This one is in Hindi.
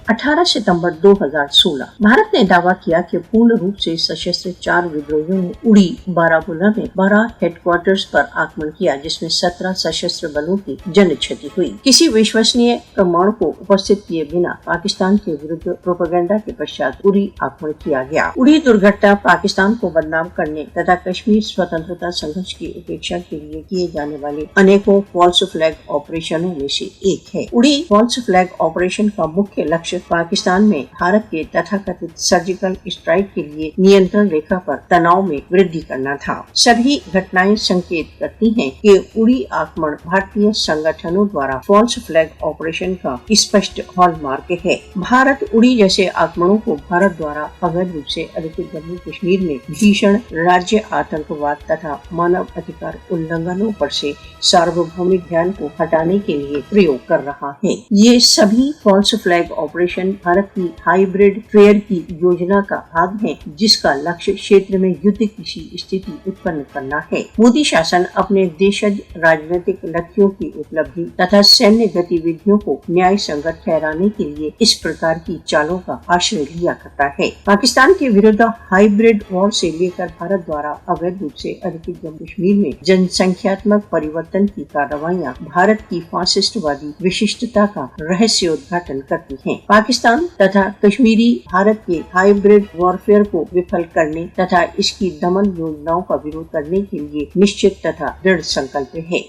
18 सितंबर 2016 भारत ने दावा किया कि पूर्ण रूप से सशस्त्र 4 विद्रोहियों ने उड़ी बारामूला में 12 हेडक्वार्टर्स पर आक्रमण किया, जिसमें 17 सशस्त्र बलों की जन क्षति हुई। किसी विश्वसनीय प्रमाण को उपस्थित किए बिना पाकिस्तान के विरुद्ध प्रोपेगेंडा के पश्चात उड़ी आक्रमण किया गया। उड़ी दुर्घटना पाकिस्तान को बदनाम करने तथा कश्मीर स्वतंत्रता संघर्ष की उपेक्षा के लिए किए जाने वाले अनेकों फॉल्स फ्लैग ऑपरेशनों में से एक है। उड़ी फॉल्स फ्लैग ऑपरेशन का मुख्य लक्ष्य पाकिस्तान में भारत के तथाकथित सर्जिकल स्ट्राइक के लिए नियंत्रण रेखा पर तनाव में वृद्धि करना था। सभी घटनाएं संकेत करती हैं कि उड़ी आक्रमण भारतीय संगठनों द्वारा फॉल्स फ्लैग ऑपरेशन का स्पष्ट हॉलमार्क है। भारत उड़ी जैसे आक्रमणों को भारत द्वारा अवैध रूप से अधिकृत जम्मू कश्मीर में भीषण राज्य आतंकवाद तथा मानव अधिकार उल्लंघनों पर से सार्वभौमिक ध्यान को हटाने के लिए प्रयोग कर रहा है। ये सभी फॉल्स फ्लैग ऑपरेशन भारत की हाइब्रिड फेयर की योजना का भाग है, जिसका लक्ष्य क्षेत्र में युद्ध की स्थिति उत्पन्न करना है। मोदी शासन अपने देशज राजनीतिक लक्ष्यों की उपलब्धि तथा सैन्य गतिविधियों को न्याय संगत ठहराने के लिए इस प्रकार की चालों का आश्रय लिया करता है। पाकिस्तान के विरुद्ध हाइब्रिड वॉर से लेकर भारत द्वारा अवैध रूप से अधिकृत जम्मू कश्मीर में जनसंख्यात्मक परिवर्तन की कार्रवाइयां भारत की फासिस्टवादी विशिष्टता का रहस्योद्घाटन करती हैं। पाकिस्तान तथा कश्मीरी भारत के हाइब्रिड वॉरफेयर को विफल करने तथा इसकी दमन योजनाओं का विरोध करने के लिए निश्चित तथा दृढ़ संकल्प है।